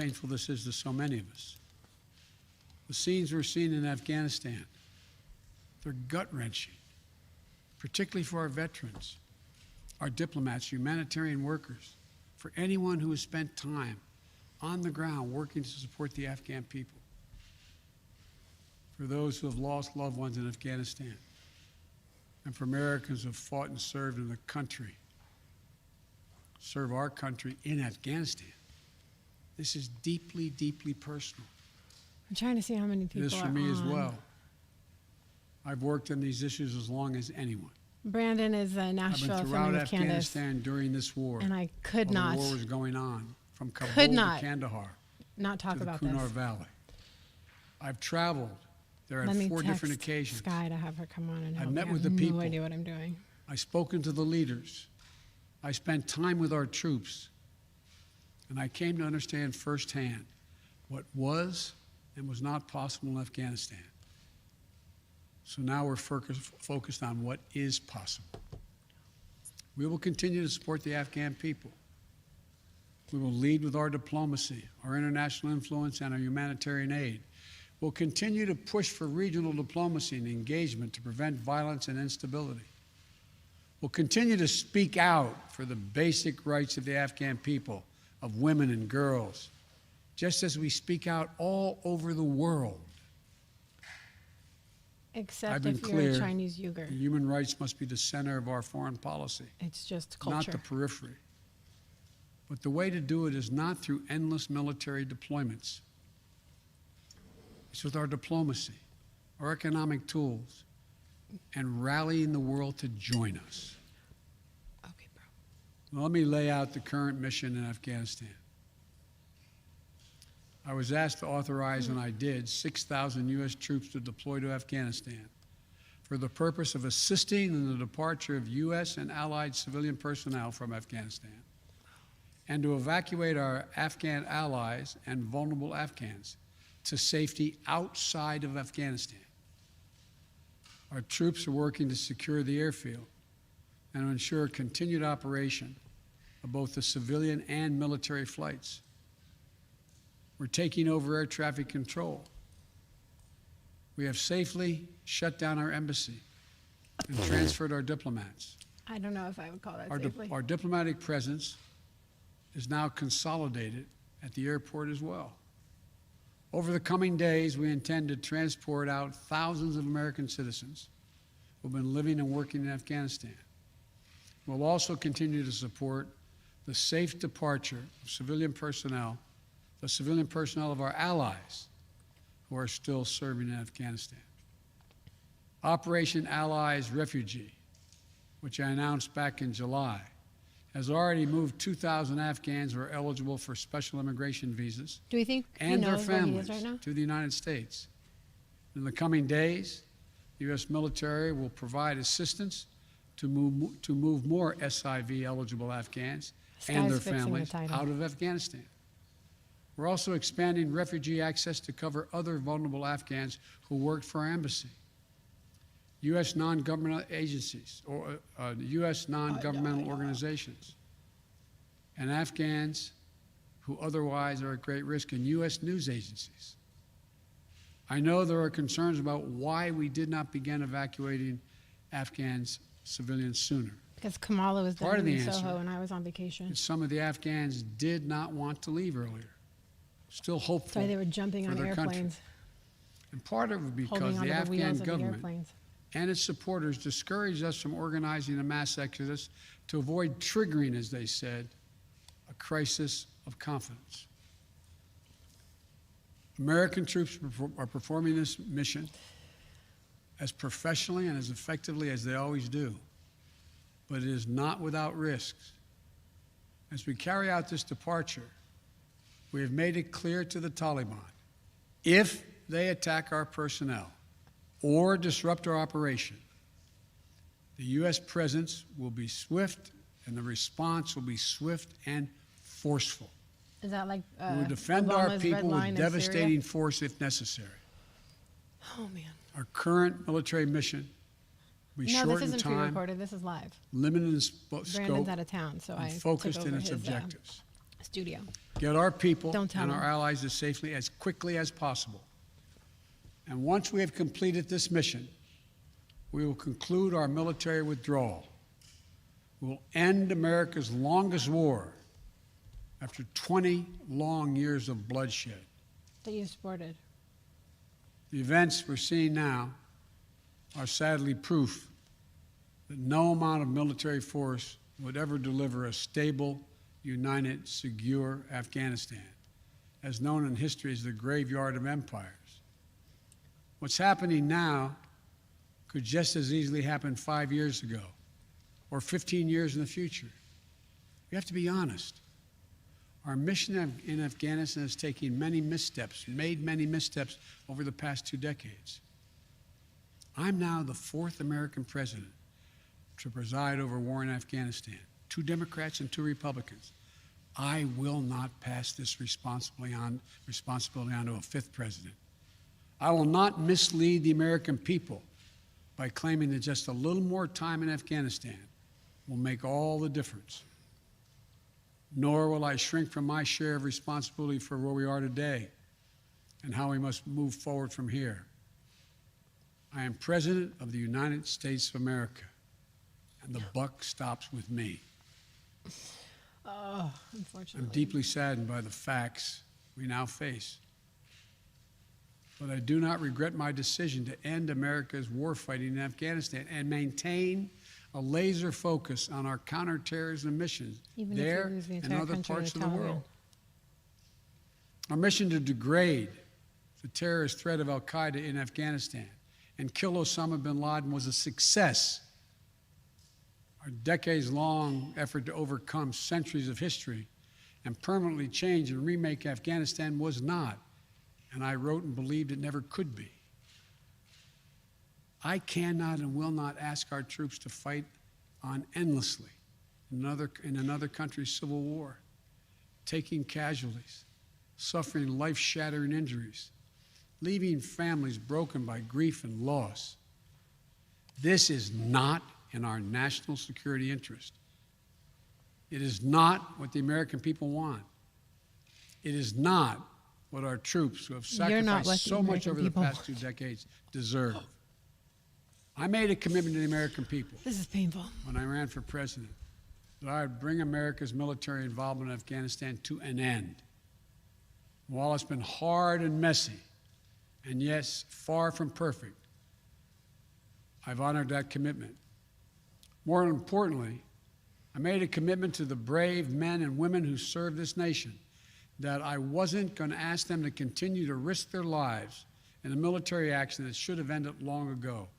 painful this is to so many of us. The scenes we're seeing in Afghanistan, they're gut-wrenching, particularly for our veterans, our diplomats, humanitarian workers, for anyone who has spent time on the ground working to support the Afghan people, for those who have lost loved ones in Afghanistan, and for Americans who have fought and served in the country, serve our country in Afghanistan. This is deeply, deeply personal. I'm trying to see how many people It is for me as well. I've worked on these issues as long as anyone. Brandon is a Nashville I've been affiliate throughout of Candace, Afghanistan during this war. and I could while not the war was going on, from Kabul not to Kandahar not talk to the about Kunar this. Valley. I've traveled there Let on me 4 text different occasions. Sky to have her come on and help. I've met me. with I the have people. no idea what I'm doing. I've spoken to the leaders. I spent time with our troops. And I came to understand firsthand what was and was not possible in Afghanistan. So now we're focused on what is possible. We will continue to support the Afghan people. We will lead with our diplomacy, our international influence, and our humanitarian aid. We'll continue to push for regional diplomacy and engagement to prevent violence and instability. We'll continue to speak out for the basic rights of the Afghan people, of women and girls, just as we speak out all over the world. Except if you're a Chinese Uyghur. Human rights must be the center of our foreign policy, It's just culture. not the periphery. But the way to do it is not through endless military deployments. It's with our diplomacy, our economic tools, and rallying the world to join us. Okay, bro. Now, let me lay out the current mission in Afghanistan. I was asked to authorize, and I did, 6,000 U.S. troops to deploy to Afghanistan for the purpose of assisting in the departure of U.S. and allied civilian personnel from Afghanistan, and to evacuate our Afghan allies and vulnerable Afghans to safety outside of Afghanistan. Our troops are working to secure the airfield and to ensure continued operation of both the civilian and military flights. We're taking over air traffic control. We have safely shut down our embassy and transferred our diplomats. I don't know if I would call that safely. Our diplomatic presence is now consolidated at the airport as well. Over the coming days, we intend to transport out thousands of American citizens who have been living and working in Afghanistan. We'll also continue to support the safe departure of civilian personnel, the civilian personnel of our allies who are still serving in Afghanistan. Operation Allies Refugee, which I announced back in July, has already moved 2,000 Afghans who are eligible for special immigration visas Do we think he and their knows where he families is right now? to the United States. In the coming days, the U.S. military will provide assistance to move more SIV-eligible Afghans and their families out of Afghanistan. We're also expanding refugee access to cover other vulnerable Afghans who worked for our embassy. U.S. non-governmental agencies or U.S. non-governmental organizations and Afghans who otherwise are at great risk, and U.S. news agencies. I know there are concerns about why we did not begin evacuating Afghans civilians sooner. Because Kamala was Part of down the in Soho answer and I was on vacation. And some of the Afghans did not want to leave earlier, still hopeful So they were jumping for on their airplanes, country. And part of it holding because onto the the wheels Afghan of the government airplanes. and its supporters discouraged us from organizing a mass exodus to avoid triggering, as they said, a crisis of confidence. American troops are performing this mission as professionally and as effectively as they always do, but it is not without risks. As we carry out this departure, we have made it clear to the Taliban, if they attack our personnel or disrupt our operation, the U.S. presence will be swift and the response will be swift and forceful. Is that like We will defend our Obama's red people line with in devastating Syria? force if necessary. Oh, man. Our current military mission will be No, short this in isn't time, pre-recorded. This is live. limited in Brandon's scope, out of town, so I and took focused over in its his objectives. Studio. get our people Don't tell and our them. allies as safely as quickly as possible. And once we have completed this mission, we will conclude our military withdrawal. We will end America's longest war after 20 long years of bloodshed. That you supported. The events we're seeing now are sadly proof that no amount of military force would ever deliver a stable, united, secure Afghanistan, as known in history as the graveyard of empires. What's happening now could just as easily happen 5 years ago or 15 years in the future. We have to be honest. Our mission in Afghanistan has taken many missteps, made many missteps over the past 2 decades. I'm now the 4th American president to preside over war in Afghanistan, 2 Democrats and 2 Republicans. I will not pass this responsibility on to a 5th president. I will not mislead the American people by claiming that just a little more time in Afghanistan will make all the difference. Nor will I shrink from my share of responsibility for where we are today and how we must move forward from here. I am President of the United States of America, and the buck stops with me. Oh, unfortunately. I'm deeply saddened by the facts we now face. But I do not regret my decision to end America's warfighting in Afghanistan and maintain a laser focus on our counterterrorism missions Even if you there lose the and entire other country to parts of the Taliban. world. Our mission to degrade the terrorist threat of al-Qaeda in Afghanistan and kill Osama bin Laden was a success. Our decades-long effort to overcome centuries of history and permanently change and remake Afghanistan was not, and I wrote and believed it never could be. I cannot and will not ask our troops to fight on endlessly in another country's civil war, taking casualties, suffering life-shattering injuries, leaving families broken by grief and loss. This is not in our national security interest. It is not what the American people want. It is not what our troops, who have You're not sacrificed what the so much American over the people past 2 decades, deserve. I made a commitment to the American people This is painful. when I ran for president that I would bring America's military involvement in Afghanistan to an end. While it's been hard and messy, and yes, far from perfect, I've honored that commitment. More importantly, I made a commitment to the brave men and women who serve this nation that I wasn't going to ask them to continue to risk their lives in a military action that should have ended long ago.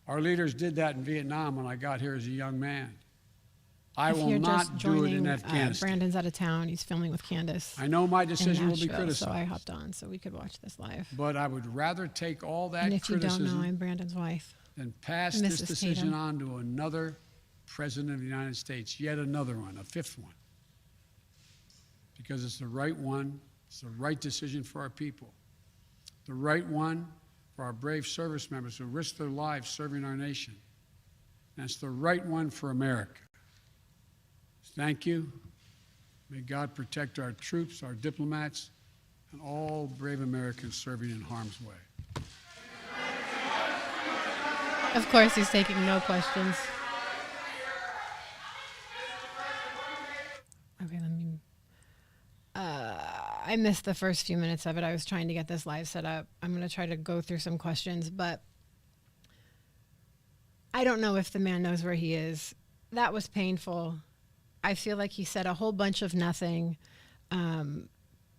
Our leaders did that in Vietnam when I got here as a young man. I If will you're not just do it joining, in Afghanistan. Brandon's out of town. He's filming with Candace I know my in decision will be Nashville, criticized, so I hopped on so we could watch this live. but I would rather take all that And if you don't criticism know, I'm Brandon's wife. than pass this Mrs. decision Tatum. on to another president of the United States, yet another one, a 5th one. Because it's the right one, it's the right decision for our people, the right one for our brave service members who risk their lives serving our nation, and it's the right one for America. Thank you. May God protect our troops, our diplomats, and all brave Americans serving in harm's way. Of course, he's taking no questions. Okay, let me. I missed the first few minutes of it. I was trying to get this live set up. I'm going to try to go through some questions, but I don't know if the man knows where he is. That was painful. I feel like he said a whole bunch of nothing.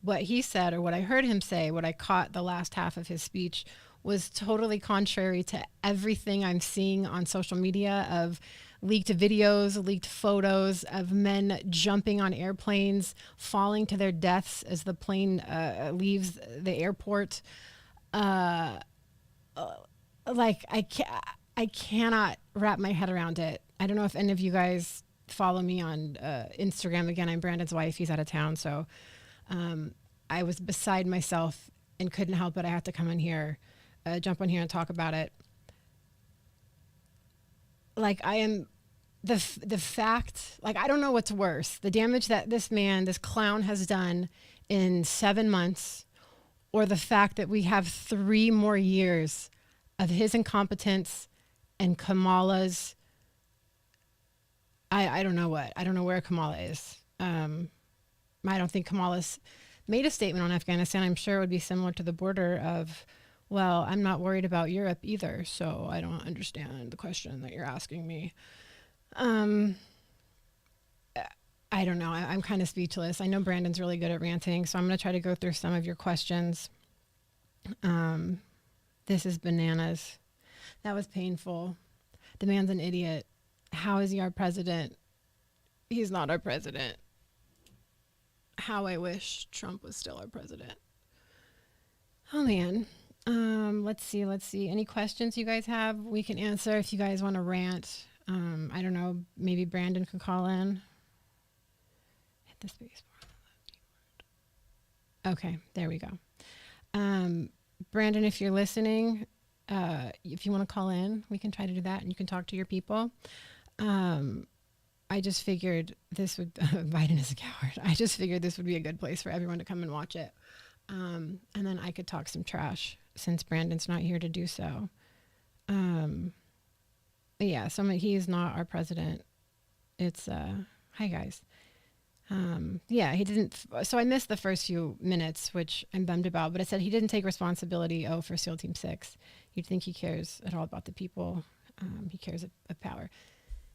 What he said, or what I heard him say, what I caught the last half of his speech, was totally contrary to everything I'm seeing on social media of leaked videos, leaked photos of men jumping on airplanes, falling to their deaths as the plane leaves the airport. Like, I cannot wrap my head around it. I don't know if any of you guys follow me on Instagram. Again, I'm Brandon's wife. He's out of town. So I was beside myself and couldn't help it. I had to come in here, jump on here and talk about it. Like, I am the fact, like, I don't know what's worse, the damage that this clown has done in 7 months, or the fact that we have 3 more years of his incompetence and Kamala's, I don't know where Kamala is. I don't think Kamala's made a statement on Afghanistan. I'm sure it would be similar to the border of, well, I'm not worried about Europe either, so I don't understand the question that you're asking me. I don't know. I'm kind of speechless. I know Brandon's really good at ranting, so I'm going to try to go through some of your questions. This is bananas. That was painful. The man's an idiot. How is he our president? He's not our president. How I wish Trump was still our president. Oh, man. Let's see. Any questions you guys have? We can answer if you guys want to rant. I don't know. Maybe Brandon can call in. Hit the space bar. Okay, there we go. Brandon, if you're listening, if you want to call in, we can try to do that, and you can talk to your people. I just figured this would, Biden is a coward. I just figured this would be a good place for everyone to come and watch it. And then I could talk some trash since Brandon's not here to do so. Yeah, he's not our president. It's, hi guys. Yeah, he didn't, so I missed the first few minutes, which I'm bummed about, but it said he didn't take responsibility, for SEAL Team 6. You'd think he cares at all about the people. He cares of power.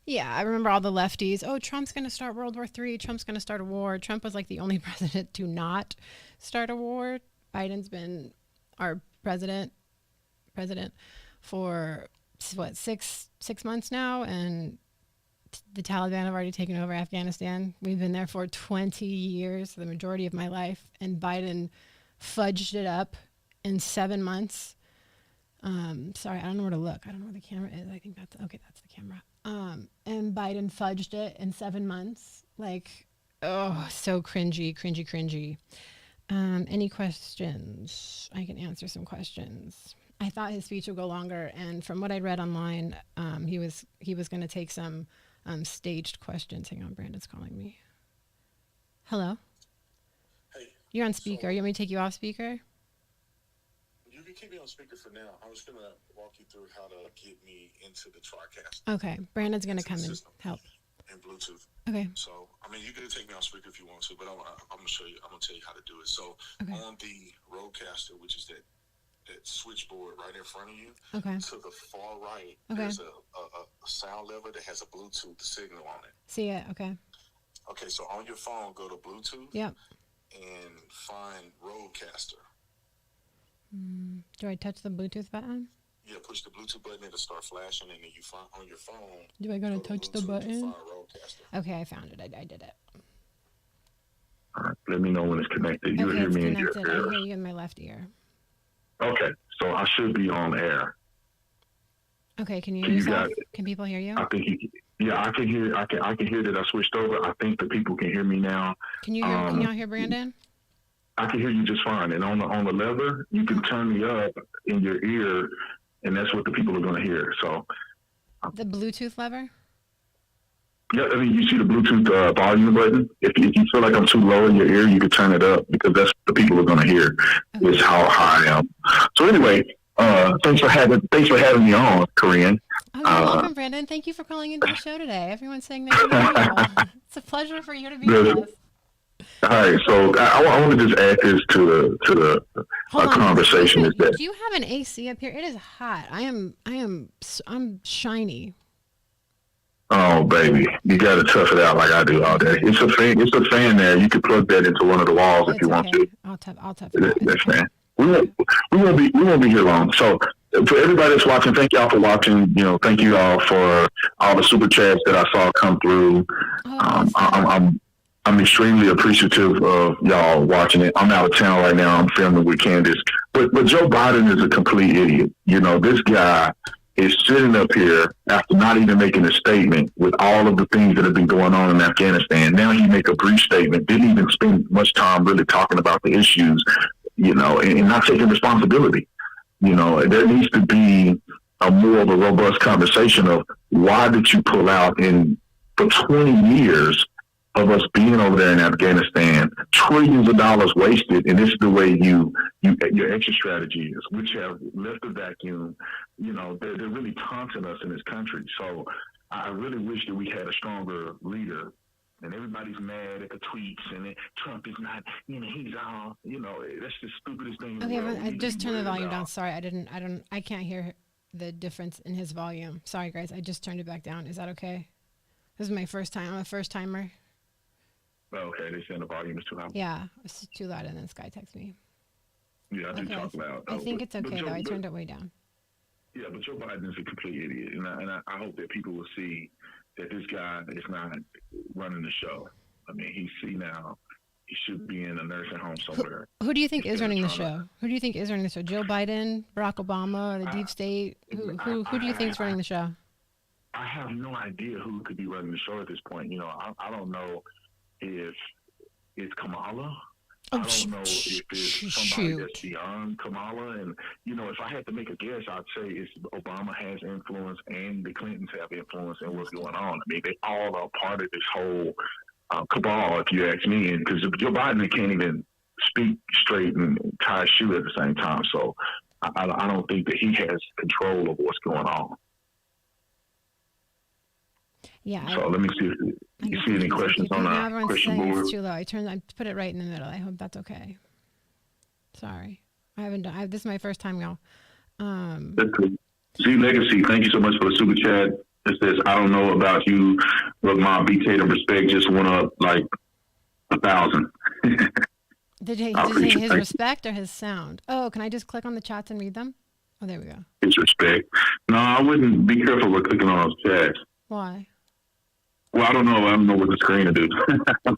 Yeah, I remember all the lefties. Oh, Trump's going to start World War III. Trump's going to start a war. Trump was like the only president to not start a war. Biden's been our president for, what, six months now, and the Taliban have already taken over Afghanistan. We've been there for 20 years, the majority of my life, and Biden fudged it up in 7 months. Sorry, I don't know where to look. I don't know where the camera is. I think that's the camera. And Biden fudged it in 7 months. Like, oh, so cringy. Any questions? I can answer some questions. I thought his speech would go longer, and from what I read online, he was going to take some staged questions. Hang on, Brandon's calling me. Hello? Hey. You're on speaker. You want me to take you off speaker? You can keep me on speaker for now. I was going to walk you through how to get me into the TriCast. Okay. Brandon's going to come and help. And Bluetooth. Okay. So, I mean, you can take me on speaker if you want to, but I'm going to show you. I'm going to tell you how to do it. So, okay. On the Rodecaster, which is that switchboard right in front of you, okay, to the far right, okay, there's a sound lever that has a Bluetooth signal on it. See it? Okay. Okay, so on your phone, go to Bluetooth. Yep. And find Rodecaster. Do I touch the Bluetooth button? Yeah, push the Bluetooth button, it'll start flashing, and then you find on your phone. Do I gotta touch the button? Okay, I found it. I did it. All right, let me know when it's connected. You okay, hear it's me connected. in your ear. I hear you in my left ear. Okay, so I should be on air. Okay, can you hear yourself? Can people hear you? I think I can hear. I can hear that I switched over. I think the people can hear me now. Can you hear? Can y'all hear Brandon? I can hear you just fine. And on the lever, you can turn me up in your ear, and that's what the people are going to hear. So the Bluetooth lever. Yeah, I mean, you see the Bluetooth volume button. If you feel like I'm too low in your ear, you can turn it up, because that's what the people are going to hear, okay, is how high I am. So anyway, thanks for having me on, Corinne. Oh, you're welcome, Brandon. Thank you for calling into the show today. Everyone's saying that. It's a pleasure for you to be with us. All right, so I want to just add this to the conversation. Is that, do you have an AC up here? It is hot. I'm shiny. Oh, baby, you got to tough it out like I do all day. It's a fan there. You can plug that into one of the walls if you want to. I'll tough it out. That's fan. We won't be here long. So for everybody that's watching, thank y'all for watching. Thank you all for all the super chats that I saw come through. I'm extremely appreciative of y'all watching it. I'm out of town right now. I'm filming with Candace. But Joe Biden is a complete idiot. This guy is sitting up here after not even making a statement with all of the things that have been going on in Afghanistan. Now he make a brief statement, didn't even spend much time really talking about the issues, and not taking responsibility. There needs to be a more of a robust conversation of why did you pull out in for 20 years of us being over there in Afghanistan, trillions of dollars wasted, and this is the way your exit strategy is, which have left a vacuum. You know, they're really taunting us in this country. So I really wish that we had a stronger leader. And everybody's mad at the tweets, and Trump is not, you know, he's all, you know, that's the stupidest thing. Okay, I just turned the volume down. Sorry, I can't hear the difference in his volume. Sorry, guys, I just turned it back down. Is that okay? This is my first time. I'm a first timer. Oh, okay, they saying the volume is too loud. Yeah, it's too loud, and then Sky texts me. Yeah, I do talk loud. I think it's okay, though. I turned it way down. Yeah, but Joe Biden is a complete idiot, and I hope that people will see that this guy is not running the show. I mean, he's senile. He should be in a nursing home somewhere. Who do you think is running the show? Who do you think is running the show? Joe Biden, Barack Obama, or the deep state? Who do you think is running the show? I have no idea who could be running the show at this point. You know, I don't know if it's Kamala. I don't know if it's somebody that's beyond Kamala. And, you know, if I had to make a guess, I'd say it's Obama has influence and the Clintons have influence in what's going on. I mean, they all are part of this whole cabal, if you ask me. And because Joe Biden can't even speak straight and tie a shoe at the same time. So I don't think that he has control of what's going on. Yeah. So let me see if you see any questions on our question board. It's too low. I put it right in the middle. I hope that's okay. Sorry, I haven't done. This is my first time, y'all. That's cool. Z Legacy, thank you so much for the super chat. It says, I don't know about you, but my BK of respect just went up like 1,000. Did he say his respect or his sound? Oh, can I just click on the chats and read them? Oh, there we go. His respect. No, I wouldn't. Be careful with clicking on those chats. Why? Well, I don't know what the screen will do.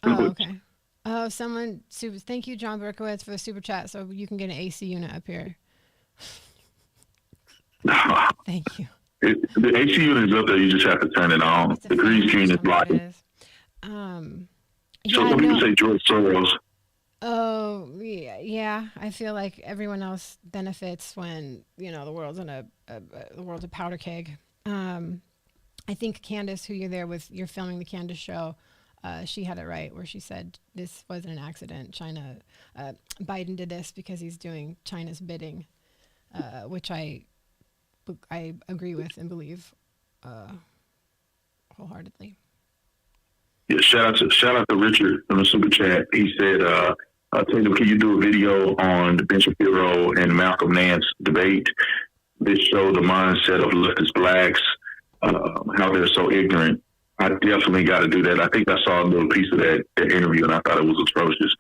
Oh, okay. Oh, thank you, John Berkowitz, for the super chat, so you can get an AC unit up here. Thank you. The AC unit is up there. You just have to turn it on. The green screen is blocking. So some people say George Soros. Oh, yeah. I feel like everyone else benefits when, you know, the world's the world's a powder keg. I think Candace, who you're filming the Candace show, she had it right where she said this wasn't an accident. Biden did this because he's doing China's bidding, which I agree with and believe wholeheartedly. Yeah, shout out to Richard in the super chat. He said, Taylor, can you do a video on the Ben Shapiro and Malcolm Nance debate? This showed the mindset of leftist blacks. How they're so ignorant. I definitely got to do that. I think I saw a little piece of that interview, and I thought it was atrocious.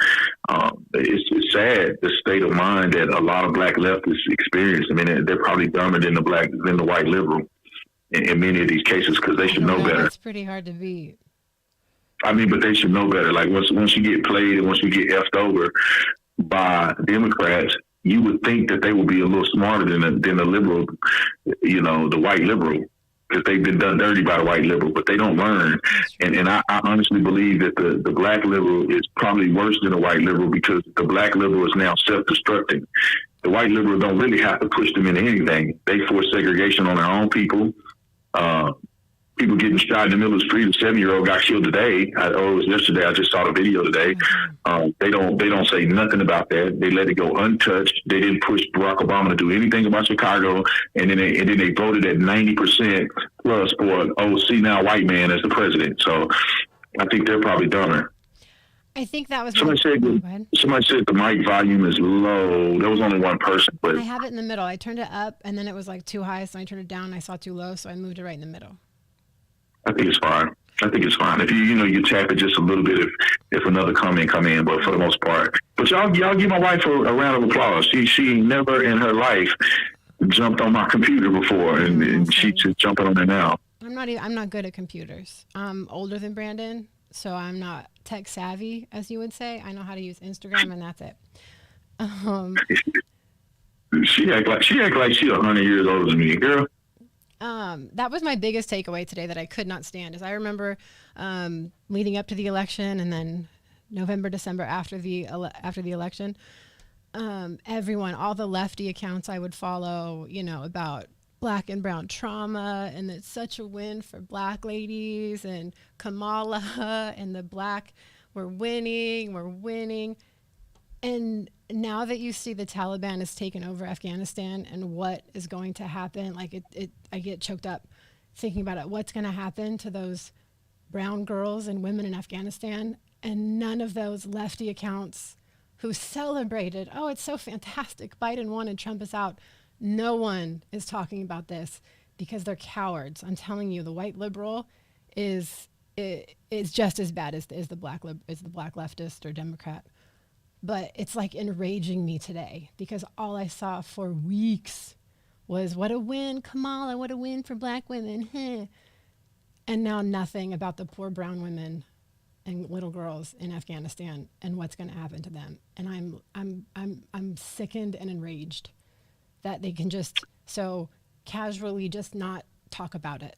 It's sad, the state of mind that a lot of black leftists experience. I mean, they're probably dumber than the white liberal in many of these cases because they should know better. It's pretty hard to beat. I mean, but they should know better. Like once you get played and once you get effed over by Democrats, you would think that they would be a little smarter than the liberal, you know, the white liberal. Because they've been done dirty by the white liberal, but they don't learn. And I honestly believe that the black liberal is probably worse than the white liberal because the black liberal is now self-destructing. The white liberal don't really have to push them into anything. They force segregation on their own people. People getting shot in the middle of the street. A 7-year-old got killed today. It was yesterday. I just saw the video today. They don't say nothing about that. They let it go untouched. They didn't push Barack Obama to do anything about Chicago. And then they voted at 90% plus for an senile white man as the president. So I think they're probably dumber. I think that was somebody said the mic volume is low. There was only one person, but I have it in the middle. I turned it up and then it was like too high, so I turned it down and I saw too low, so I moved it right in the middle. I think it's fine. If you tap it just a little bit if another comment come in, but for the most part. But y'all give my wife a round of applause. She never in her life jumped on my computer before, and she's just jumping on it now. I'm not good at computers. I'm older than Brandon, so I'm not tech savvy, as you would say. I know how to use Instagram, and that's it. She act like she's 100 years older than me, girl. That was my biggest takeaway today that I could not stand. Is I remember leading up to the election, and then November, December after the election, everyone, all the lefty accounts I would follow, you know, about black and brown trauma, and it's such a win for black ladies and Kamala and the black, we're winning. And now that you see the Taliban has taken over Afghanistan and what is going to happen, like I get choked up thinking about it. What's going to happen to those brown girls and women in Afghanistan? And none of those lefty accounts who celebrated, oh, it's so fantastic, Biden won and Trump is out. No one is talking about this because they're cowards. I'm telling you, the white liberal is just as bad as the black leftist or Democrat. But it's like enraging me today because all I saw for weeks was what a win, Kamala, what a win for black women. And now nothing about the poor brown women and little girls in Afghanistan and what's going to happen to them. And I'm sickened and enraged that they can just so casually just not talk about it.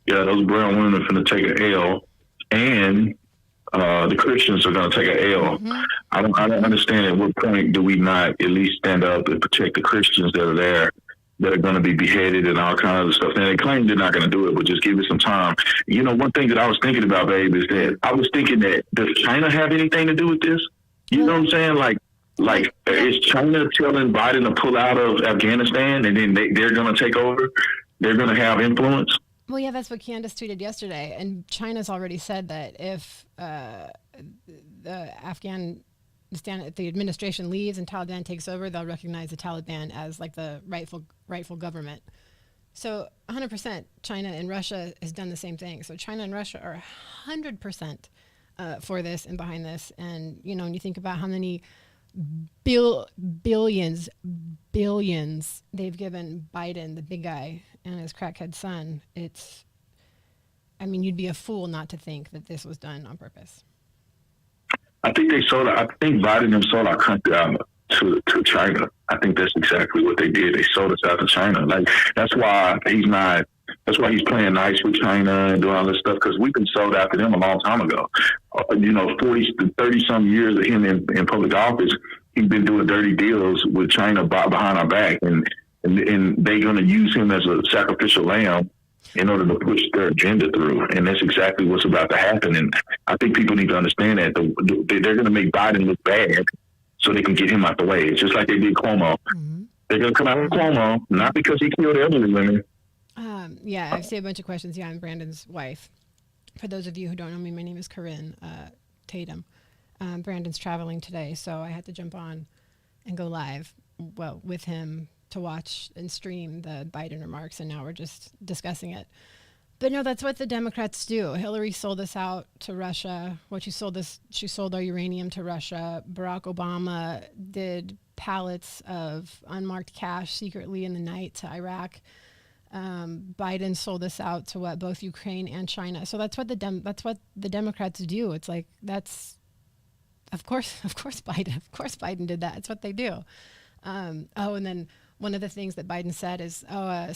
Yeah, those brown women are going to take an L, and the Christians are going to take an L. Mm-hmm. I don't understand at what point do we not at least stand up and protect the Christians that are there, that are going to be beheaded and all kinds of stuff. And they claim they're not going to do it, but just give it some time. You know, one thing that I was thinking about, babe, is that I was thinking that does China have anything to do with this? You know what I'm saying? Like is China telling Biden to pull out of Afghanistan and then they're going to take over? They're going to have influence? Well, yeah, that's what Candace tweeted yesterday. And China's already said that if the if the administration leaves and Taliban takes over, they'll recognize the Taliban as like the rightful government. So 100% China and Russia has done the same thing. So China and Russia are 100% for this and behind this. And, you know, when you think about how many billions they've given Biden, the big guy, and his crackhead son, you'd be a fool not to think that this was done on purpose. I think Biden and sold our country out to China. I think that's exactly what they did. They sold us out to China. Like that's why he's playing nice with China and doing all this stuff, because we've been sold out to them a long time ago. 30 some years of him in public office, he's been doing dirty deals with China behind our back, and they're going to use him as a sacrificial lamb in order to push their agenda through. And that's exactly what's about to happen. And I think people need to understand that they're going to make Biden look bad so they can get him out the way. It's just like they did Cuomo. Mm-hmm. They're going to come out with Cuomo, not because he killed elderly women. I see a bunch of questions. Yeah, I'm Brandon's wife. For those of you who don't know me, my name is Corinne Tatum. Brandon's traveling today, so I had to jump on and go live with him to watch and stream the Biden remarks, and now we're just discussing it. But no, that's what the Democrats do. Hillary sold us out to Russia. She sold our uranium to Russia. Barack Obama did pallets of unmarked cash secretly in the night to Iraq. Biden sold us out to both Ukraine and China. So that's what the Democrats do. It's like of course Biden did that. It's what they do. And then one of the things that Biden said is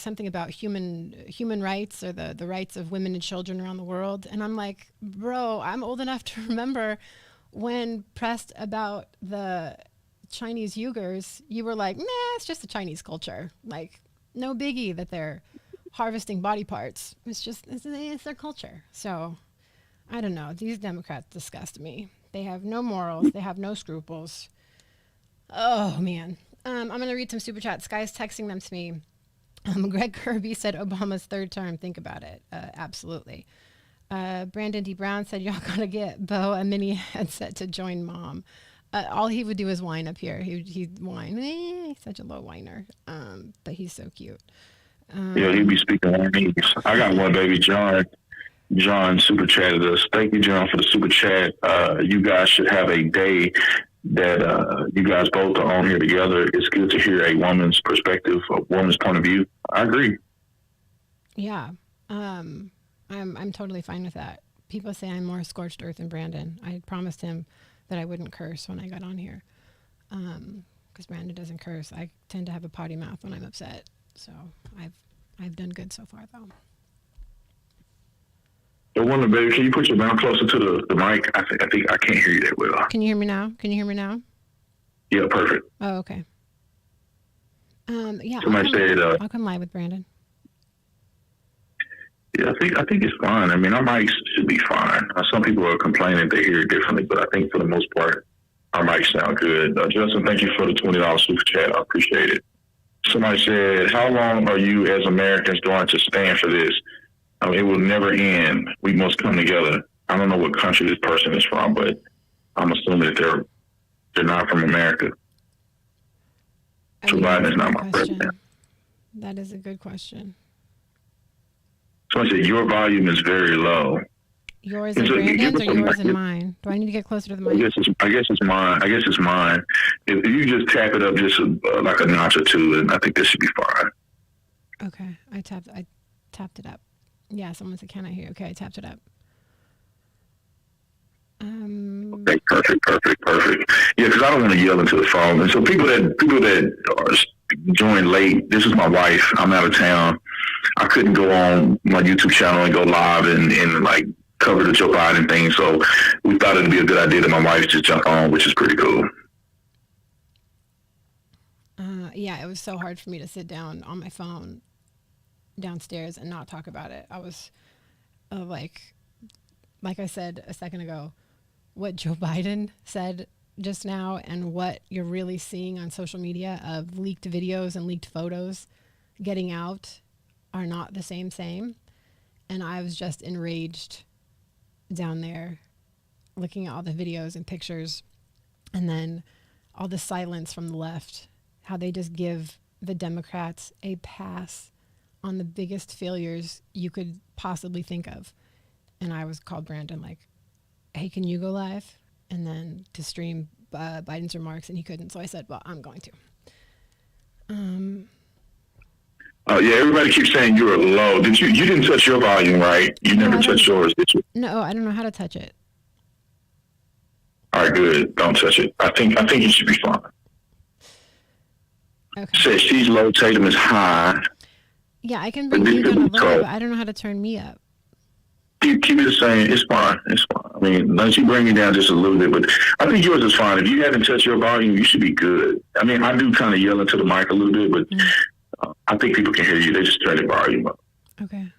something about human rights or the rights of women and children around the world. And I'm like, bro, I'm old enough to remember when pressed about the Chinese Uyghurs, you were like, nah, it's just the Chinese culture. Like, no biggie that they're harvesting body parts. It's their culture. So I don't know. These Democrats disgust me. They have no morals. They have no scruples. Oh, man. I'm going to read some super chats. Guy's texting them to me. Greg Kirby said Obama's third term. Think about it. Absolutely. Brandon D. Brown said, y'all got to get Bo a mini headset to join mom. All he would do is whine up here. He'd whine. He's such a low whiner. But he's so cute. Yeah, he'd be speaking Chinese. I got one, baby. John super chatted us. Thank you, John, for the super chat. You guys should have a day that you guys both are on here together. It's good to hear a woman's perspective, a woman's point of view. I agree. Yeah. I'm totally fine with that. People say I'm more scorched earth than Brandon. I promised him that I wouldn't curse when I got on here. Because Brandon doesn't curse. I tend to have a potty mouth when I'm upset. So I've done good so far, though. I wonder, baby, can you put your mouth closer to the mic? I think I can't hear you that well. Can you hear me now? Yeah, perfect. Oh, okay. Yeah, Somebody said, I'll come live with Brandon. yeah, I think it's fine. I mean, our mics should be fine. Some people are complaining they hear it differently, but I think for the most part, our mics sound good. Justin, thank you for the $20 super chat. I appreciate it. Somebody said, how long are you as Americans going to stand for this? I mean, it will never end. We must come together. I don't know what country this person is from, but I'm assuming that they're not from America. Joe Biden is not my president. That is a good question. Somebody said, your volume is very low. Yours and Brandon's, or yours and mine? Do I need to get closer to the mic? I guess it's mine. If you just tap it up just like a notch or two, and I think this should be fine. Okay, I tapped it up. Yeah, someone said, "Can I hear?" Okay, I tapped it up. Okay, perfect. Yeah, because I don't want to yell into the phone. And so people that are join late. This is my wife. I'm out of town. I couldn't go on my YouTube channel and go live and like cover the Joe Biden thing. So we thought it'd be a good idea that my wife just jump on, which is pretty cool. Yeah, it was so hard for me to sit down on my phone downstairs and not talk about it. I was like I said a second ago, what Joe Biden said just now and what you're really seeing on social media of leaked videos and leaked photos getting out are not the same. And I was just enraged down there looking at all the videos and pictures, and then all the silence from the left, how they just give the Democrats a pass on the biggest failures you could possibly think of. And I was called Brandon like, hey, can you go live? And then to stream Biden's remarks, and he couldn't. So I said, well, I'm going to. Yeah, everybody keeps saying you were low. You didn't touch your volume, right? You never touched yours, did you? No, I don't know how to touch it. All right, good. Don't touch it. I think you should be fine. Okay. Says she's low, Tatum is high. Yeah, I can bring you down a little, but I don't know how to turn me up. Keep it the same. It's fine. I mean, unless you bring me down just a little bit, but I think yours is fine. If you haven't touched your volume, you should be good. I mean, I do kind of yell into the mic a little bit, but I think people can hear you. They just turn the volume up. Okay.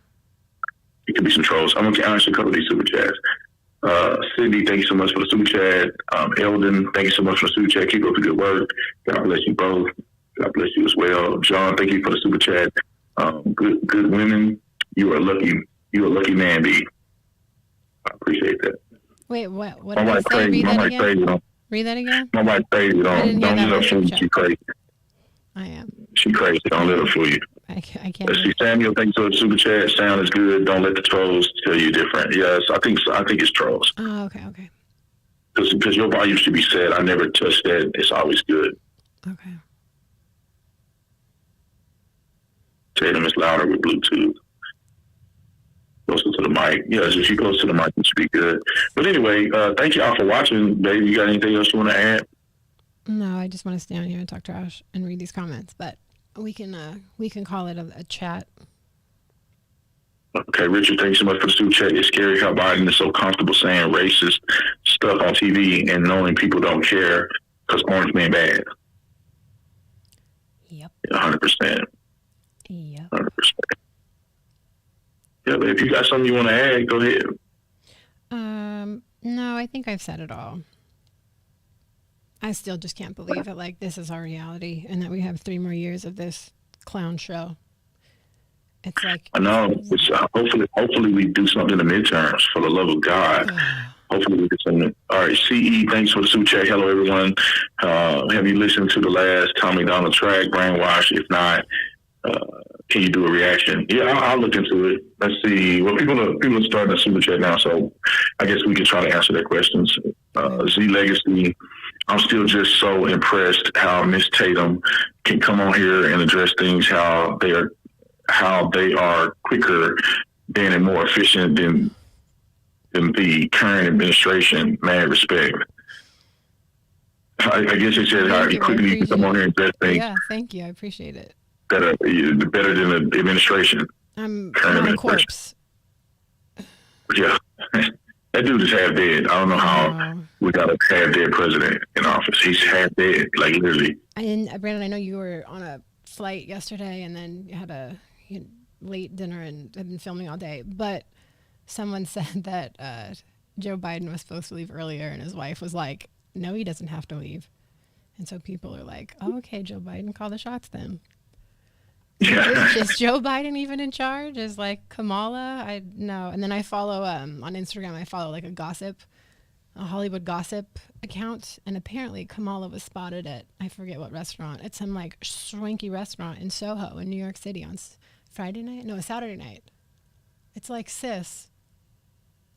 It could be some trolls. I'm going to answer a couple of these super chats. Cindy, thank you so much for the super chat. Eldon, thank you so much for the super chat. Keep up the good work. God bless you both. God bless you as well. John, thank you for the super chat. Good women. You are lucky. You a lucky man, B. I appreciate that. Wait, what did I say? Read that again? Read that again? My wife crazy. Don't let her fool you. She crazy. I am. She crazy. Don't let her fool you. I can't. Let's see, Samuel, thanks for the super chat. Sound is good. Don't let the trolls tell you different. Yes, I think it's trolls. Oh, okay. Because your volume should be set. I never touch that. It's always good. Okay. Tatum is louder with Bluetooth. Closer to the mic. Yes, if you close to the mic, it should be good. But anyway, thank y'all for watching. Babe, you got anything else you want to add? No, I just want to stay on here and talk trash and read these comments, but we can call it a chat. Okay, Richard, thanks so much for the super chat. It's scary how Biden is so comfortable saying racist stuff on TV and knowing people don't care because orange man bad. Yep. 100%. Yep. 100%. Yeah, but if you got something you want to add, go ahead. No, I think I've said it all. I still just can't believe that this is our reality and that we have 3 more years of this clown show. It's like I know. It's, hopefully we do something in the midterms for the love of God. Hopefully we do something. All right, CE, thanks for the super chat. Hello, everyone. Have you listened to the last Tommy Donald track, Brainwash? If not, can you do a reaction? Yeah, I'll look into it. Let's see. Well, people are starting to super chat now, so I guess we can try to answer their questions. Z Legacy, I'm still just so impressed how Miss Tatum can come on here and address things how they are quicker than and more efficient than the current administration. Mad respect. I guess it said how quickly you can come on here and address things. Yeah, thank you. I appreciate it. Better than the administration. I'm current on a corpse. Yeah. That dude is half dead. I don't know how we got a half dead president in office. He's half dead, like literally. And Brandon, I know you were on a flight yesterday, and then had a late dinner and had been filming all day. But someone said that Joe Biden was supposed to leave earlier, and his wife was like, no, he doesn't have to leave. And so people are like, oh, okay, Joe Biden, call the shots then. Is Joe Biden even in charge? Is like Kamala? I know. And then I follow on Instagram, I follow like a Hollywood gossip account, and apparently Kamala was spotted at, I forget what restaurant. It's some like swanky restaurant in Soho in New York City on Friday night? No, Saturday night. It's like, sis,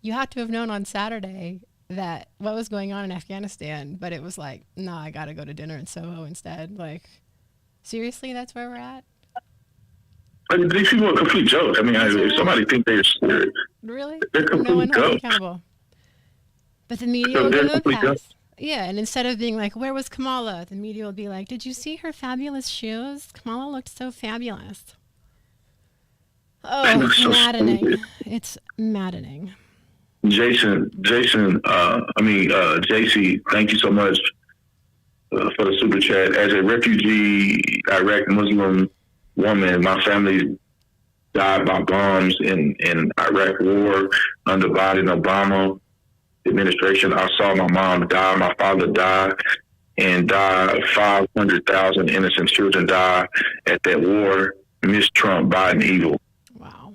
you had to have known on Saturday that what was going on in Afghanistan, but it was like, nah, I got to go to dinner in Soho instead. Like, seriously, that's where we're at? I mean, these people are a complete joke. I mean, if somebody thinks they're serious, really? they're complete No one holds joke. accountable. But the media will give them a pass. Yeah, and instead of being like, where was Kamala? The media will be like, did you see her fabulous shoes? Kamala looked so fabulous. Oh, it's so maddening. stupid. It's maddening. JC, thank you so much for the super chat. As a refugee Iraq Muslim woman, my family died by bombs in Iraq war under Biden Obama administration. I saw my mom die, my father die, and 500,000 innocent children die at that war. Miss Trump, Biden evil. Wow.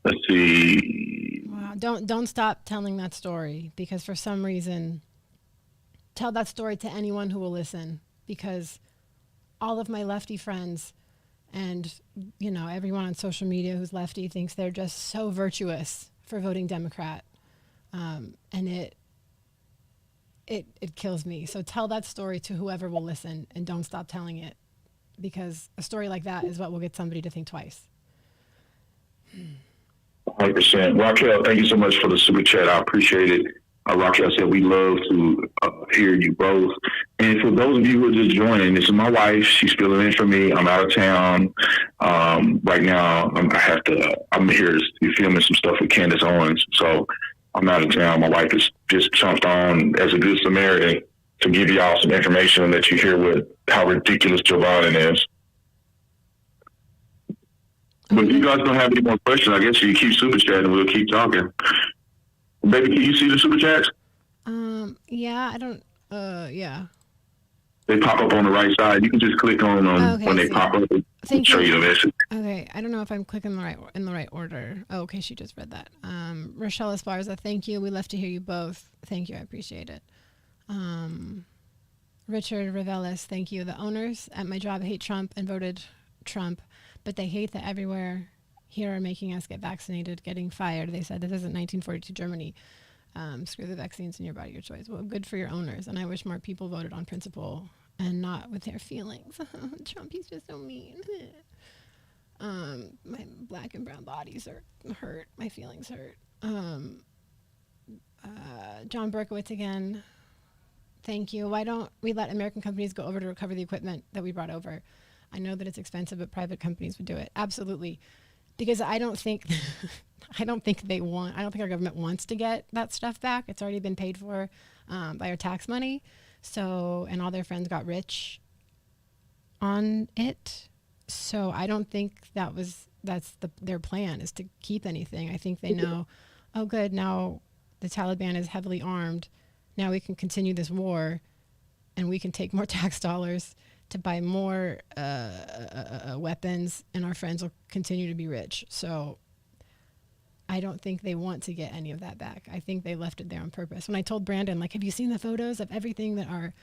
Let's see. Wow. Don't stop telling that story, because for some reason, tell that story to anyone who will listen, because all of my lefty friends and, everyone on social media who's lefty thinks they're just so virtuous for voting Democrat. And it kills me. So tell that story to whoever will listen, and don't stop telling it, because a story like that is what will get somebody to think twice. 100%. Raquel, thank you so much for the super chat. I appreciate it. Raquel said, we love to hear you both. And for those of you who are just joining, this is my wife. She's filling in for me. I'm out of town. Right now, I'm here filming some stuff with Candace Owens. So I'm out of town. My wife has just jumped on as a good Samaritan to give y'all some information that you hear with how ridiculous Joe Biden is. But if you guys don't have any more questions, I guess you keep super chatting. We'll keep talking. Baby, can you see the super chats? Yeah, I don't. Yeah. They pop up on the right side. You can just click on them Okay, when they pop up. And show you the message. Okay, I don't know if I'm clicking in the right order. Oh, okay, she just read that. Rochelle Esparza, thank you. We love to hear you both. Thank you, I appreciate it. Richard Revelis, thank you. The owners at my job hate Trump and voted Trump, but they hate that everywhere here are making us get vaccinated, getting fired. They said this isn't 1942 Germany. Screw the vaccines in your body, your choice. Well, good for your owners. And I wish more people voted on principle and not with their feelings. Trump, he's just so mean. My black and brown bodies are hurt. My feelings hurt. John Berkowitz again. Thank you. Why don't we let American companies go over to recover the equipment that we brought over? I know that it's expensive, but private companies would do it. Absolutely. Because I don't think our government wants to get that stuff back. It's already been paid for by our tax money. So, and all their friends got rich on it. So I don't think that's their plan, is to keep anything. I think they know, oh good, now the Taliban is heavily armed. Now we can continue this war, and we can take more tax dollars to buy more weapons, and our friends will continue to be rich. So I don't think they want to get any of that back. I think they left it there on purpose. When I told Brandon, like, have you seen the photos of everything that our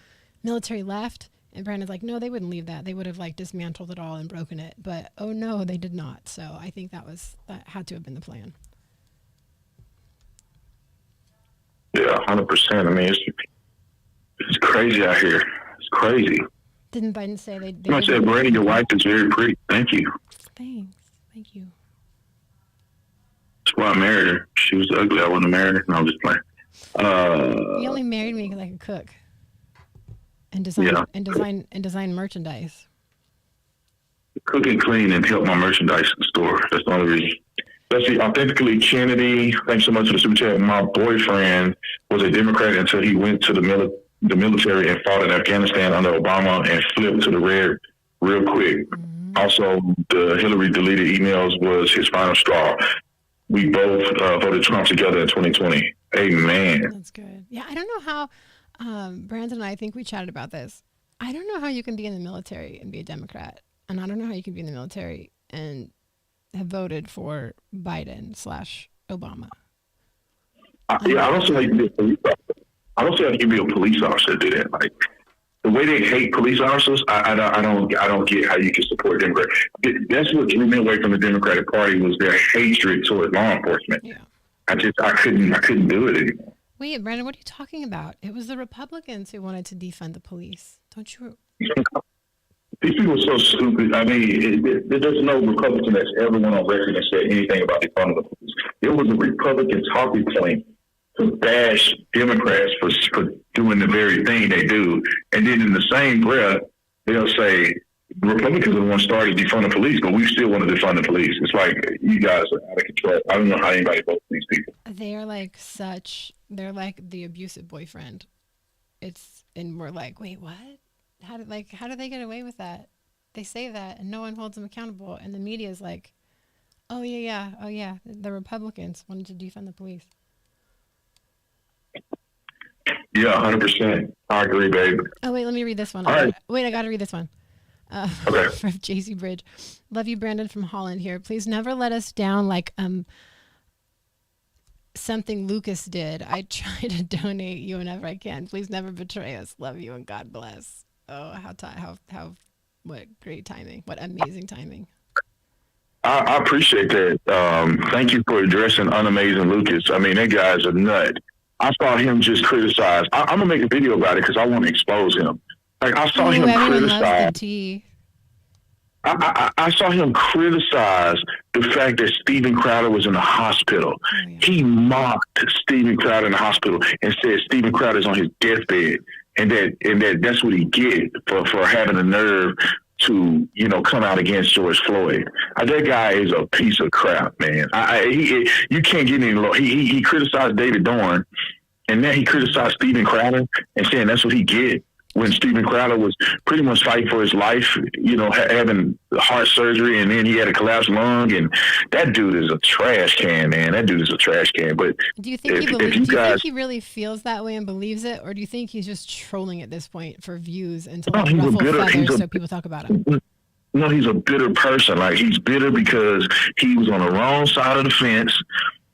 military left? And Brandon's like, no, they wouldn't leave that. They would have like dismantled it all and broken it. But oh no, they did not. So I think that had to have been the plan. Yeah, 100%. I mean, it's crazy out here. It's crazy. Didn't Biden say they I said, Brady, your wife is very pretty. Thank you. Thanks. Thank you. That's why I married her. She was ugly. I wouldn't have married her. No, I'm just playing. You only married me because I could cook and design merchandise. Cook and clean and help my merchandise store. That's the only reason. Let's see. Authentically Kennedy, thanks so much for the super chat. My boyfriend was a Democrat until he went to the military and fought in Afghanistan under Obama and flipped to the red real quick. Also, the Hillary deleted emails was his final straw. We both voted Trump together in 2020. Amen. That's good. Yeah, I don't know how, Brandon and I think we chatted about this. I don't know how you can be in the military and be a Democrat. And I don't know how you can be in the military and have voted for Biden/Obama. Yeah, I don't see how you can be a police officer. I don't see how you can be a police officer do that. Like, the way they hate police officers, I don't get how you can support Democrats. That's what drew me away from the Democratic Party was their hatred toward law enforcement. Yeah. I couldn't do it anymore. Wait, Brandon, what are you talking about? It was the Republicans who wanted to defund the police. Don't you? These people are so stupid. I mean, there's no Republican that's ever went on record and said anything about defunding the police. It was a Republican talking point to bash Democrats for doing the very thing they do. And then in the same breath, they'll say, Republicans are the ones started defunding police, but we still want to defund the police. It's like, you guys are out of control. I don't know how anybody votes for these people. They're like the abusive boyfriend. And we're like, wait, what? How do they get away with that? They say that and no one holds them accountable. And the media is like, oh yeah. The Republicans wanted to defund the police. Yeah, 100%. I agree, babe. Oh, wait, let me read this one. All right. I got to read this one. Okay. From JC Bridge. Love you, Brandon from Holland here. Please never let us down like something Lucas did. I try to donate you whenever I can. Please never betray us. Love you and God bless. Oh, how what great timing. What amazing timing. I appreciate that. Thank you for addressing unamazing Lucas. I mean, that guy's a nut. I saw him just criticize. I'm gonna make a video about it because I want to expose him. Like I saw him criticize. I saw him criticize the fact that Steven Crowder was in the hospital. Oh, yeah. He mocked Steven Crowder in the hospital and said Steven Crowder's on his deathbed, and that's what he get for having the nerve to, come out against George Floyd. That guy is a piece of crap, man. You can't get any low. He criticized David Dorn, and then he criticized Steven Crowder and saying that's what he get when Steven Crowder was pretty much fighting for his life, having heart surgery, and then he had a collapsed lung, and that dude is a trash can, man. That dude is a trash can. But do you think he really feels that way and believes it, or do you think he's just trolling at this point for views and to ruffle feathers so people talk about him? No, he's a bitter person. Like, he's bitter because he was on the wrong side of the fence,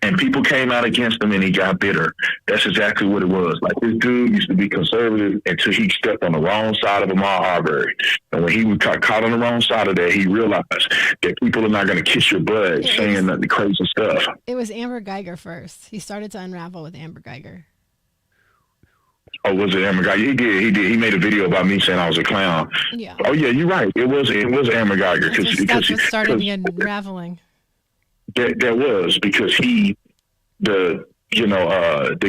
and people came out against him, and he got bitter. That's exactly what it was. Like, this dude used to be conservative until he stepped on the wrong side of Ahmaud Arbery. And when he was caught on the wrong side of that, he realized that people are not going to kiss your butt saying the crazy stuff. It was Amber Geiger first. He started to unravel with Amber Geiger. Oh, was it Amber Geiger? He did. He made a video about me saying I was a clown. Yeah. Oh, yeah, you're right. It was Amber Geiger. That's what started the unraveling. That was because the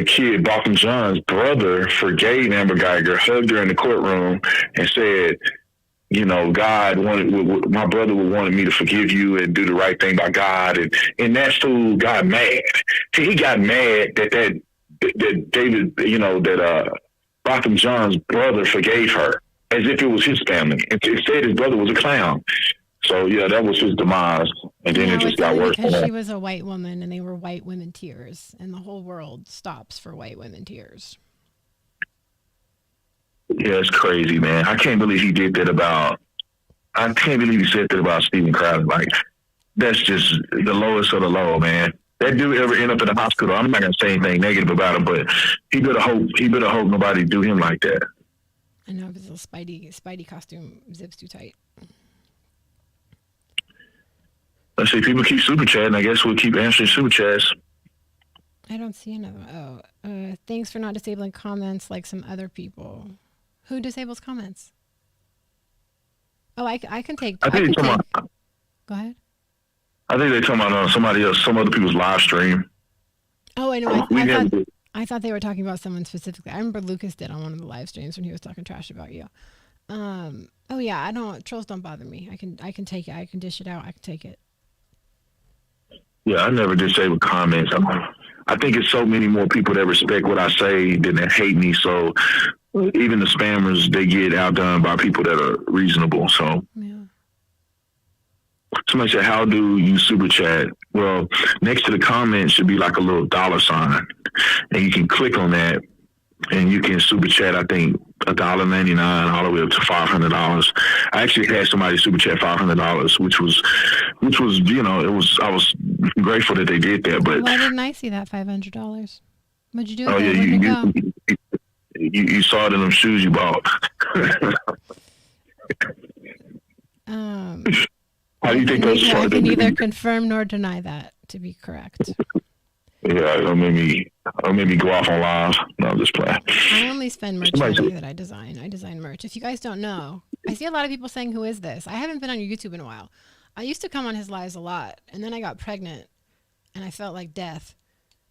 kid, Botham John's brother, forgave Amber Geiger, hugged her in the courtroom, and said, God my brother wanted me to forgive you and do the right thing by God, and that fool got mad. He got mad that David, that Botham John's brother forgave her as if it was his family. It said his brother was a clown. So, yeah, that was his demise. And then it just got worse. Because she was a white woman and they were white women tears. And the whole world stops for white women tears. Yeah, it's crazy, man. I can't believe he did that I can't believe he said that about Steven Crowder. Like, that's just the lowest of the low, man. That dude ever end up in the hospital, I'm not going to say anything negative about him, but he better hope nobody do him like that. I know, his little Spidey costume zips too tight. Let's see, people keep super chatting. I guess we'll keep answering super chats. I don't see another. Thanks for not disabling comments like some other people. Who disables comments? Oh, I can take. Go ahead. I think they're talking about somebody else, some other people's live stream. Oh, I know. I thought they were talking about someone specifically. I remember Lucas did on one of the live streams when he was talking trash about you. Oh yeah, trolls don't bother me. I can take it. I can dish it out. I can take it. Yeah, I never disable comments. I think it's so many more people that respect what I say than that hate me. So even the spammers, they get outdone by people that are reasonable. So yeah. Somebody said, how do you super chat? Well, next to the comment should be like a little $sign. And you can click on that and you can super chat, I think, $1.99 all the way up to $500. I actually had somebody super chat $500, which was, I was grateful that they did that. But why didn't I see that $500? What'd you do? Oh, yeah, you saw it in them shoes you bought. How do you think those I can neither confirm nor deny that to be correct. Yeah, it'll make me go off on live. No, I'm just playing. I only spend merch money that I design. I design merch. If you guys don't know, I see a lot of people saying, "Who is this?" I haven't been on your YouTube in a while. I used to come on his lives a lot, and then I got pregnant, and I felt like death.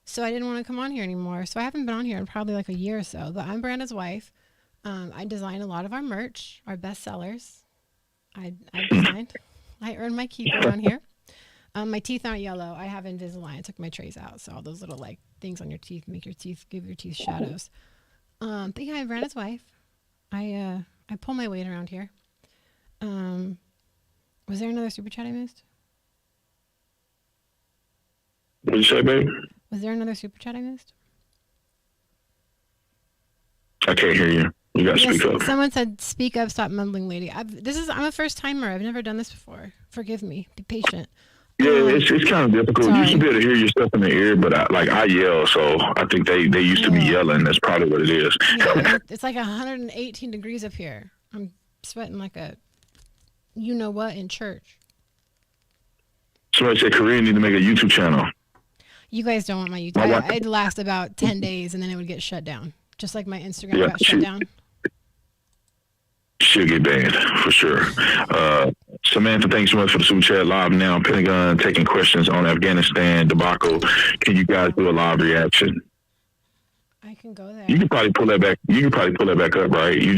So I didn't want to come on here anymore. So I haven't been on here in probably like a year or so. But I'm Brandon's wife. I design a lot of our merch, our best sellers. I designed. I earned my keep around here. My teeth aren't yellow. I have Invisalign. I took my trays out. So all those little like things on your teeth give your teeth shadows. But yeah, I'm Brandon's wife. I pull my weight around here. Was there another super chat I missed? What did you say, babe? Was there another super chat I missed? I can't hear you. You got to speak up. Someone said, "Speak up, stop mumbling, lady." I'm a first timer. I've never done this before. Forgive me. Be patient. Yeah, it's kind of difficult. Sorry. You used to be able to hear yourself in the ear, but I yell, so I think they used to be yelling. That's probably what it is. Yeah, it's like 118 degrees up here. I'm sweating like a you-know-what in church. Somebody said Korean need to make a YouTube channel. You guys don't want my YouTube. It'd last about 10 days, and then it would get shut down. Just like my Instagram got shut down. She'll get banned, for sure. Samantha, thanks so much for the super chat. Live now, Pentagon taking questions on Afghanistan debacle. Can you guys do a live reaction? I can go there. You can probably pull that back. You can probably pull that back up, right? You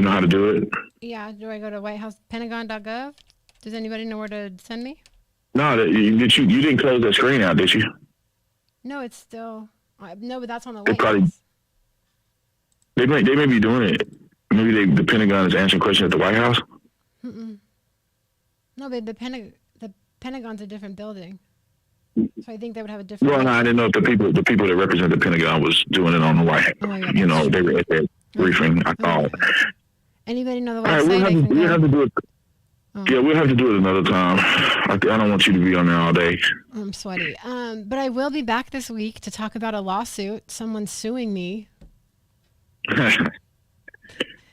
know how to do it? Yeah. Do I go to Pentagon.gov? Does anybody know where to send me? No, you didn't close that screen out, did you? No, it's still. No, but that's on the They White probably House. They may be doing it. Maybe the Pentagon is answering questions at the White House. Mm-mm. No, but the Pentagon's a different building, so I think they would have a different. Well, no, I didn't know if the people that represent the Pentagon was doing it on the White House. Oh, yeah, They were at that briefing. I thought. Anybody know the All right, website? we'll have to do it. Oh. Yeah, we'll have to do it another time. I don't want you to be on there all day. I'm sweaty. But I will be back this week to talk about a lawsuit. Someone's suing me.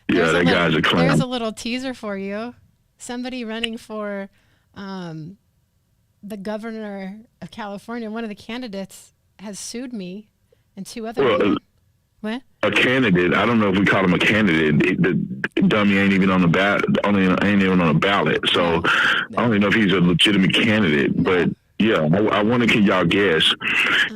Yeah, that guy's a clown. There's a little teaser for you. Somebody running for the governor of California, one of the candidates, has sued me and two other women. What? A candidate? I don't know if we call him a candidate. The dummy ain't even on the ballot. Ain't even on the ballot. So I don't even know if he's a legitimate candidate. But yeah, I wonder, can y'all guess?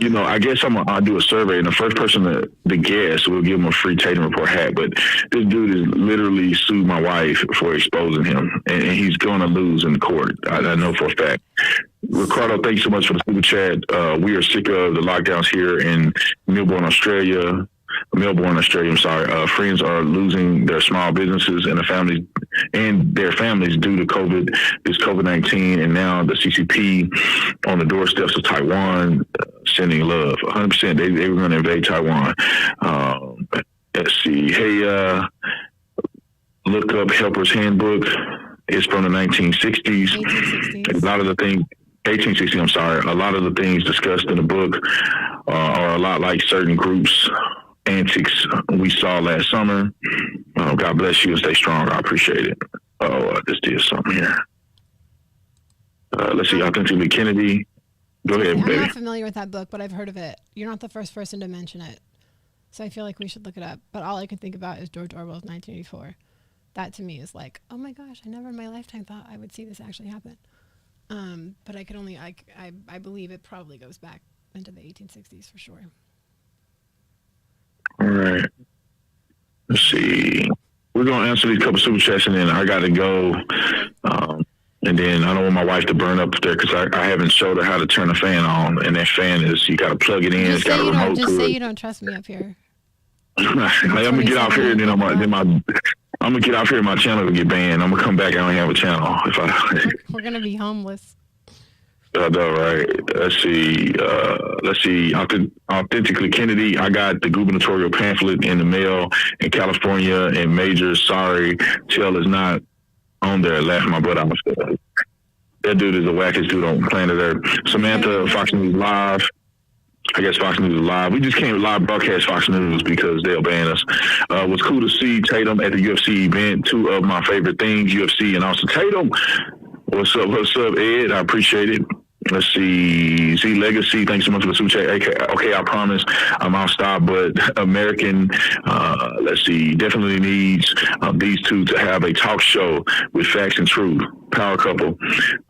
I guess I'll do a survey, and the first person to guess, we'll give him a free Tatum Report hat. But this dude has literally sued my wife for exposing him, and he's going to lose in court. I know for a fact. Ricardo, thanks so much for the super chat. We are sick of the lockdowns here in Melbourne, Australia. Friends are losing their small businesses and their families due to COVID-19, and now the CCP on the doorsteps of Taiwan sending love. 100%, they were going to invade Taiwan. Let's see. Hey, look up Helper's Handbook. It's from the 1960s. 1860s. A lot of the things. 1860, I'm sorry. A lot of the things discussed in the book are a lot like certain groups' antics we saw last summer. God bless you and stay strong. I appreciate it. I just did something here. Let's see. Authentically Kennedy. Go ahead, baby. I'm not familiar with that book, but I've heard of it. You're not the first person to mention it. So I feel like we should look it up. But all I can think about is George Orwell's 1984. That to me is like, oh my gosh, I never in my lifetime thought I would see this actually happen. But I believe it probably goes back into the 1860s for sure. All right. Let's see. We're going to answer these couple super chats, and then I got to go. And then I don't want my wife to burn up there because I haven't showed her how to turn the fan on. And that fan you got to plug it in. It's got a remote to it. Just say you don't trust me up here. I'm going to get off here, and then I'm gonna get off here. My channel will get banned. I'm gonna come back. I don't have a channel. If I, We're gonna be homeless. I know, right? Let's see. Authentically Kennedy. I got the gubernatorial pamphlet in the mail in California. And Major, sorry, Tell is not on there. Laughing my butt off. That dude is the wackest dude on planet Earth. Samantha, Fox News Live. I guess Fox News is live. We just can't live broadcast Fox News because they'll ban us. It was cool to see Tatum at the UFC event. Two of my favorite things, UFC and also Tatum. What's up, Ed? I appreciate it. Let's see. Z Legacy, thanks so much for the super chat. Okay, I promise I'll stop, but American, let's see, definitely needs these two to have a talk show with facts and truth. Power couple.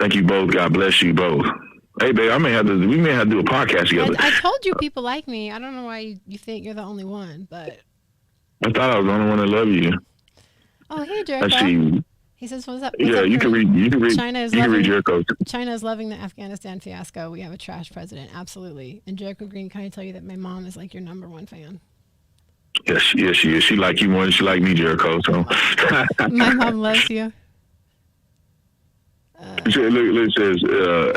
Thank you both. God bless you both. Hey, babe, we may have to do a podcast together. I told you people like me. I don't know why you think you're the only one, but. I thought I was the only one that loved you. Oh, hey, Jericho. Let's see. He says, "What's up?" Yeah, you can read. China is read Jericho. China is loving the Afghanistan fiasco. We have a trash president, absolutely. And Jericho Green, can I tell you that my mom is like your #1 fan? Yes, she is. She like you more than she like me, Jericho. So my mom loves you. Look, it says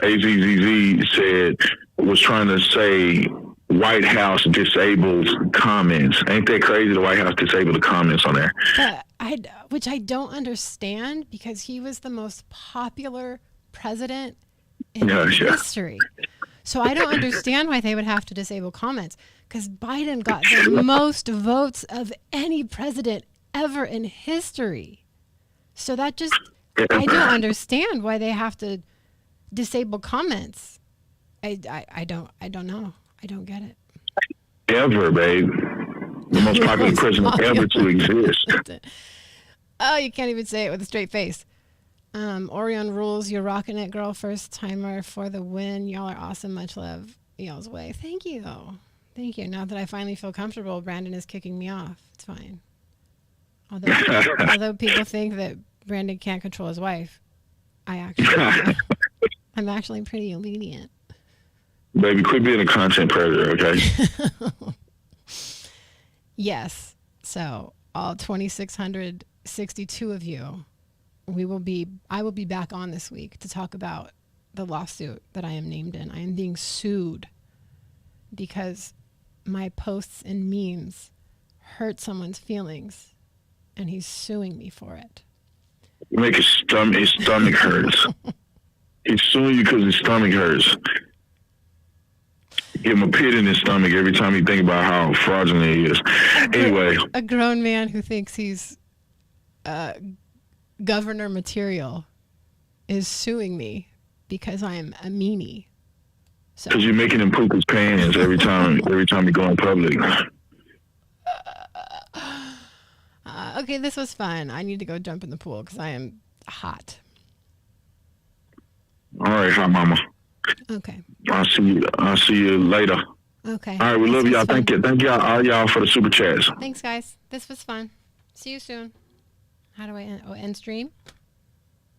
AZZZ said was trying to say White House disables comments. Ain't that crazy? The White House disabled the comments on there. Which I don't understand because he was the most popular president in history. So I don't understand why they would have to disable comments because Biden got the most votes of any president ever in history. So that just, I don't understand why they have to disable comments. I don't know. I don't get it. Ever, babe. The most popular president ever to exist. Oh, you can't even say it with a straight face. Orion rules. You're rocking it, girl. First timer for the win. Y'all are awesome. Much love y'all's way. Thank you. Thank you. Now that I finally feel comfortable, Brandon is kicking me off. It's fine. Although people think that Brandon can't control his wife, I'm actually pretty obedient. Baby, quit being a content predator, okay? Yes. So all 2,662 of you, I will be back on this week to talk about the lawsuit that I am named in. I am being sued because my posts and memes hurt someone's feelings, and he's suing me for it. Make his stomach hurts. He's suing you because his stomach hurts. Give him a pit in his stomach every time you think about how fraudulent he is. Anyway. A grown man who thinks he's governor material is suing me because I'm a meanie. Because you're making him poop his pants every time you go in public. Okay, this was fun. I need to go jump in the pool because I am hot. All right, hot mama. Okay. I'll see you later. Okay. All right, we love y'all. Thank you. Thank y'all, all y'all for the super chats. Thanks, guys. This was fun. See you soon. How do I end? Oh, end stream?